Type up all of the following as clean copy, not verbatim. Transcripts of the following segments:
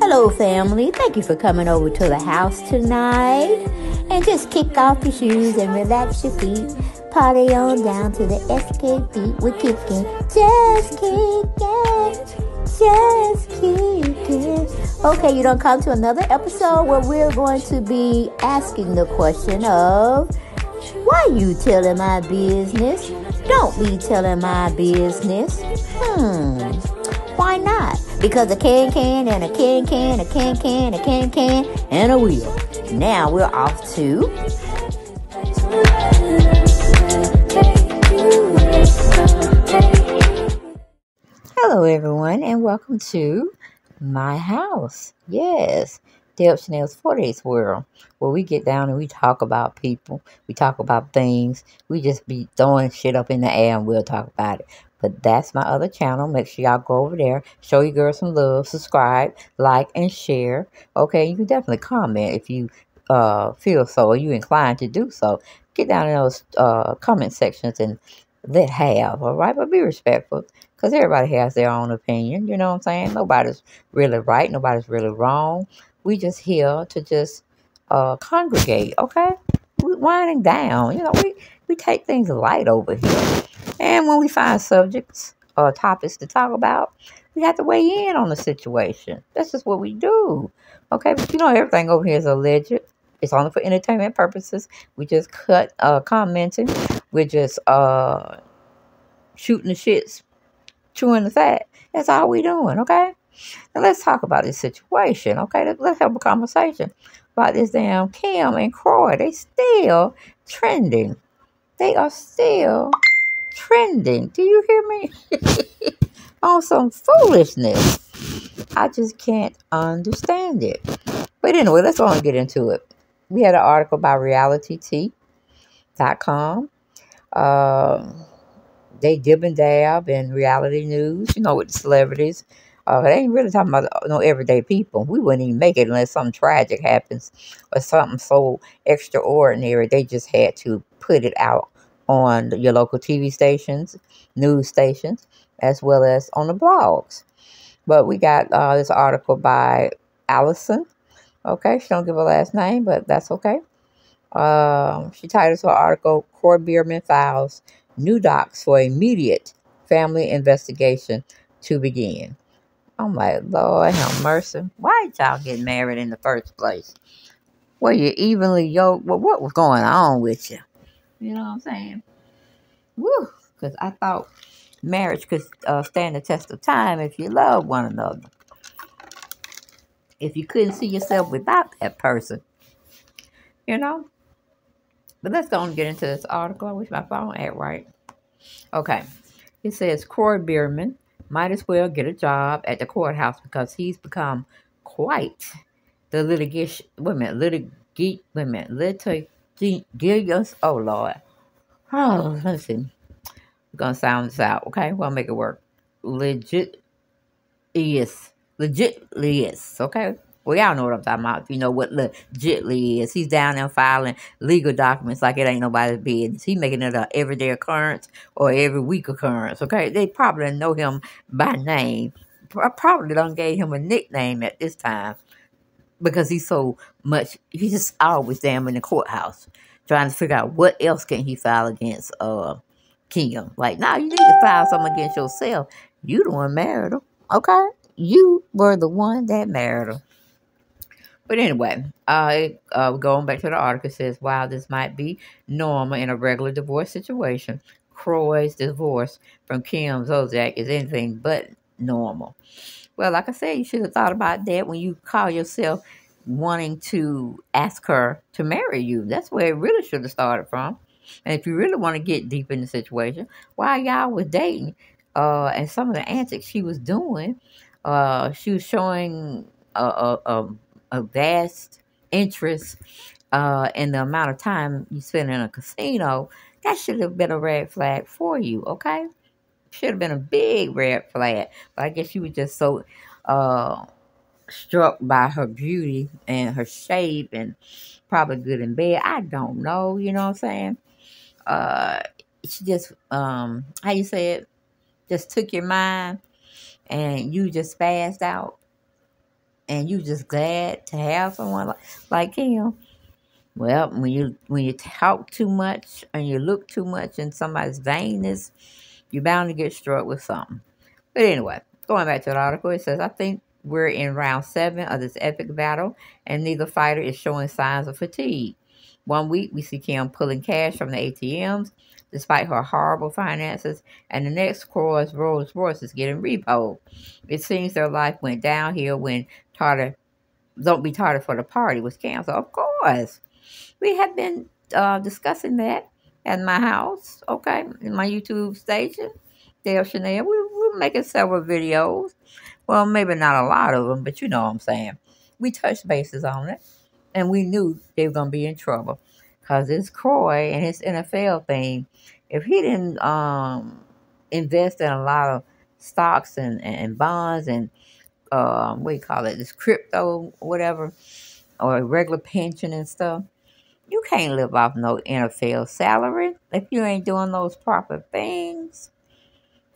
Hello, family. Thank you for coming over to the house tonight. And just kick off your shoes and relax your feet. Party on down to the SK beat. We're kicking. Just kicking. Just kicking. Okay, you don't come to another episode where we're going to be asking the question of, why you telling my business? Don't be telling my business. Why not? Because a can and a can, a can, and a wheel. Now we're off to... Hello, everyone, and welcome to my house. Yes, Deb Chanel's 48th World, where we get down and we talk about people. We talk about things. We just be throwing shit up in the air and we'll talk about it. But that's my other channel. Make sure y'all go over there. Show your girls some love. Subscribe, like, and share. Okay, you can definitely comment if you feel so or you inclined to do so. Get down in those comment sections and let have, all right? But be respectful, because everybody has their own opinion. You know what I'm saying? Nobody's really right. Nobody's really wrong. We just here to just congregate, okay? We winding down. You know, we take things light over here. And when we find subjects or topics to talk about, we have to weigh in on the situation. That's just what we do. Okay, but you know, everything over here is alleged. It's only for entertainment purposes. We just cut commenting. We're just shooting the shits, chewing the fat. That's all we doing, okay? Now let's talk about this situation, okay? Let's have a conversation about this damn Kim and Kroy. They still trending. They are still trending. Do you hear me? On some foolishness. I just can't understand it. But anyway, let's go and get into it. We had an article by realityt.com. They dib and dab in reality news, you know, with the celebrities. They ain't really talking about no everyday people. We wouldn't even make it unless something tragic happens or something so extraordinary. They just had to put it out on your local TV stations, news stations, as well as on the blogs. But we got this article by Allison. Okay, she don't give her last name, but that's okay. She titles her article, Kroy Biermann Files New Docs for Immediate Family Investigation to Begin. I'm like, Lord have mercy. Why did y'all get married in the first place? Were you evenly yoked? Well, what was going on with you? You know what I'm saying? Woo! Because I thought marriage could stand the test of time if you love one another. If you couldn't see yourself without that person. You know? But let's go and get into this article. I wish my phone had right. Okay. It says Kroy Biermann might as well get a job at the courthouse because he's become quite the litigious. Oh, Lord. Oh, let's see. We're going to sound this out, okay? We'll make it work. Legit is, okay? Well, y'all know what I'm talking about. If you know what legitly is. He's down there filing legal documents like it ain't nobody's business. He's making it an everyday occurrence or every week occurrence, okay? They probably know him by name. Probably don't gave him a nickname at this time because he's just always damn in the courthouse trying to figure out what else can he file against Kim. Like, nah, you need to file something against yourself. You the one married him, okay? You were the one that married him. But anyway, going back to the article, it says, while this might be normal in a regular divorce situation, Kroy's divorce from Kim Zolciak is anything but normal. Well, like I said, you should have thought about that when you call yourself wanting to ask her to marry you. That's where it really should have started from. And if you really want to get deep in the situation, while y'all was dating, and some of the antics she was doing, she was showing a vast interest in the amount of time you spend in a casino. That should have been a red flag for you, okay? Should have been a big red flag. But I guess you were just so struck by her beauty and her shape and probably good in bed. I don't know, you know what I'm saying? She just, how you say it? Just took your mind and you just spazzed out. and you just glad to have someone like him. Well, when you talk too much and you look too much in somebody's vainness, you're bound to get struck with something. But anyway, going back to the article, it says, I think we're in round 7 of this epic battle, and neither fighter is showing signs of fatigue. One week, we see Kim pulling cash from the ATMs, despite her horrible finances, and the next, Kroy's Rolls Royce is getting repoed. It seems their life went downhill when Tartar, Don't Be Tartar for the Party was canceled. Of course. We have been discussing that at my house, okay, in my YouTube station, Dale Chanel. We're making several videos. Well, maybe not a lot of them, but you know what I'm saying. We touched bases on it, and we knew they were going to be in trouble because it's Kroy and his NFL thing. If he didn't invest in a lot of stocks and bonds and what do you call it, this crypto, whatever, or a regular pension and stuff, you can't live off no NFL salary if you ain't doing those proper things.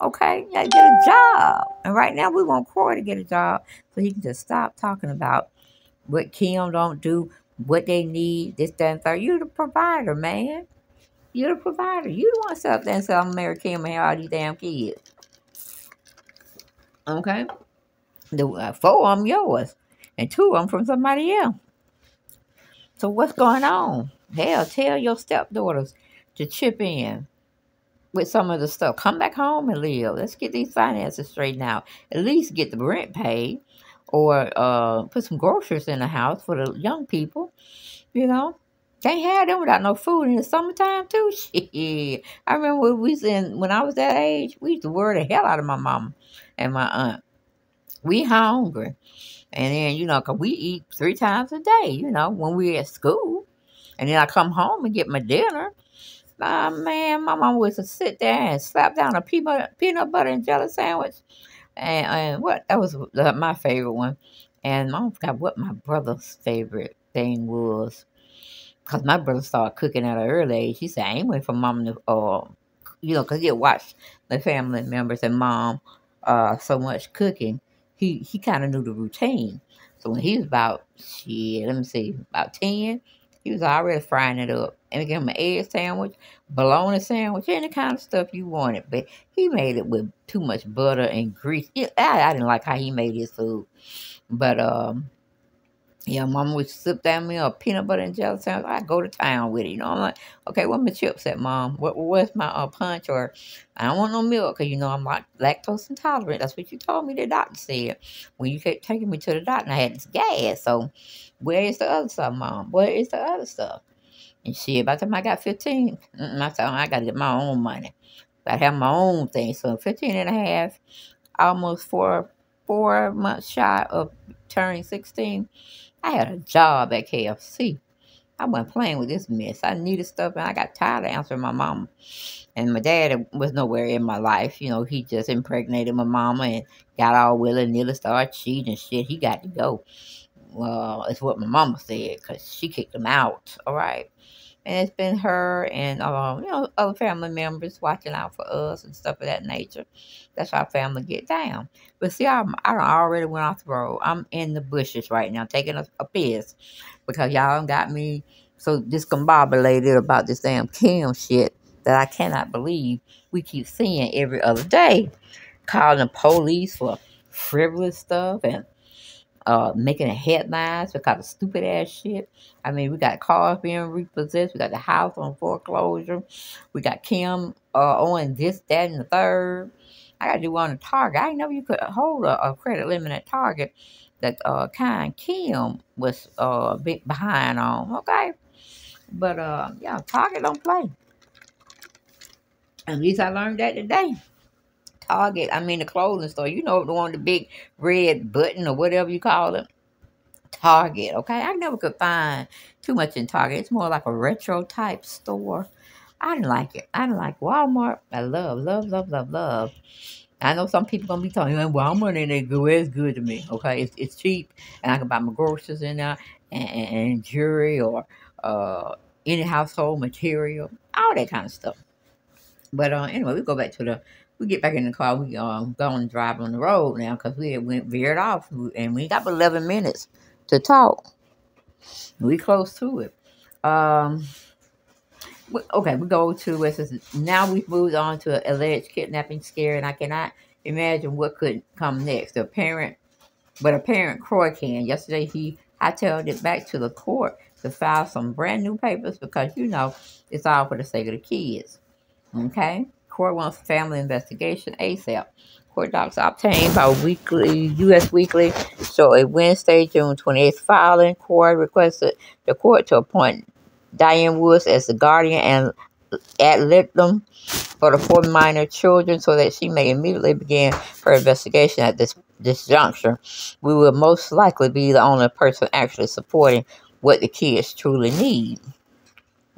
Okay, you gotta get a job. And right now we want Kroy to get a job so he can just stop talking about what Kim don't do, what they need, this, that, and third. You're the provider, man. You're the provider. You don't want to sit up there and say, I'm married Kim and have all these damn kids. Okay? 4 of them yours. And 2 of them from somebody else. So what's going on? Hell, tell your stepdaughters to chip in with some of the stuff. Come back home and live. Let's get these finances straightened out. At least get the rent paid, or put some groceries in the house for the young people. You know, can't have them without no food in the summertime too. Shit, I remember when I was that age, we used to worry the hell out of my mama and my aunt. We hungry, and then cause we eat 3 times a day. When we at school, and then I come home and get my dinner. Man, my mom was to sit there and slap down a peanut butter and jelly sandwich. And what? That was my favorite one. And I don't forgot what my brother's favorite thing was. Because my brother started cooking at an early age. He said, I ain't waiting for mom to, because he'd watch the family members and mom so much cooking. He kind of knew the routine. So when he was about, about 10, he was already frying it up. And give him an egg sandwich, bologna sandwich, any kind of stuff you wanted. But he made it with too much butter and grease. Yeah, I didn't like how he made his food. But, yeah, mama would slip down me a peanut butter and jelly sandwich. I go to town with it. I'm like, okay, where my chips at, mom? Where's my punch? Or I don't want no milk because, I'm like lactose intolerant. That's what you told me, the doctor said. When you kept taking me to the doctor, I had this gas. So where is the other stuff, mom? Where is the other stuff? And shit, by the time I got 15, I said, I got to get my own money. I have my own thing. So 15 and a half, almost 4 months shy of turning 16, I had a job at KFC. I wasn't playing with this mess. I needed stuff, and I got tired of answering my mama. And my dad was nowhere in my life. He just impregnated my mama and got all willy-nilly, started cheating and shit. He got to go. Well, it's what my mama said, because she kicked him out, all right? And it's been her and, other family members watching out for us and stuff of that nature. That's how family get down. But see, I already went off the road. I'm in the bushes right now, taking a piss. Because y'all got me so discombobulated about this damn Kim shit that I cannot believe we keep seeing every other day. Calling the police for frivolous stuff and making headlines because of stupid ass shit. I mean, we got cars being repossessed. We got the house on foreclosure. We got Kim on this, that, and the third. I got to do one on Target. I didn't know you could hold a credit limit at Target that kind Kim was behind on. Okay, but yeah, Target don't play. At least I learned that today. Target, the clothing store. The one with the big red button or whatever you call it. Target, okay? I never could find too much in Target. It's more like a retro type store. I didn't like it. I didn't like Walmart. I love, love, love, love, love. I know some people gonna be telling me, Walmart ain't that good. It's good to me, okay? It's cheap, and I can buy my groceries in there and jewelry or any household material, all that kind of stuff. But anyway, we go back to the we get back in the car. We go and drive on the road now because we went veered off, and we got 11 minutes to talk. We close to it. Okay, we go to it says now we've moved on to an alleged kidnapping scare, and I cannot imagine what could come next. But a parent Kroy can. Yesterday he hightailed it back to the court to file some brand new papers because it's all for the sake of the kids. Okay, court wants family investigation ASAP. Court docs obtained by U.S. Weekly show a Wednesday, June 28th filing. Court requested the court to appoint Diane Woods as the guardian and ad litem for the 4 minor children so that she may immediately begin her investigation at this juncture. We will most likely be the only person actually supporting what the kids truly need.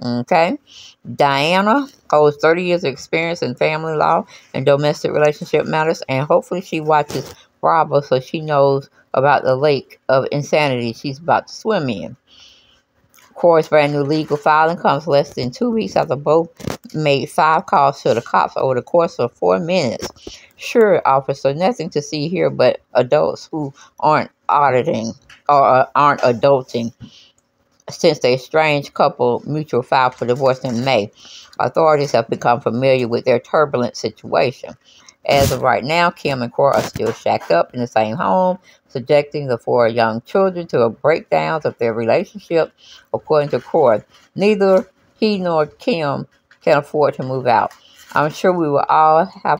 Okay. Diana holds 30 years of experience in family law and domestic relationship matters, and hopefully she watches Bravo so she knows about the lake of insanity she's about to swim in. Kroy's brand new legal filing comes less than 2 weeks after both made 5 calls to the cops over the course of 4 minutes. Sure, officer, nothing to see here but adults who aren't auditing or aren't adulting. Since the estranged couple mutual filed for divorce in May, authorities have become familiar with their turbulent situation. As of right now, Kim and Kroy are still shacked up in the same home, subjecting the 4 young children to a breakdown of their relationship. According to Kroy, neither he nor Kim can afford to move out. I'm sure we will all have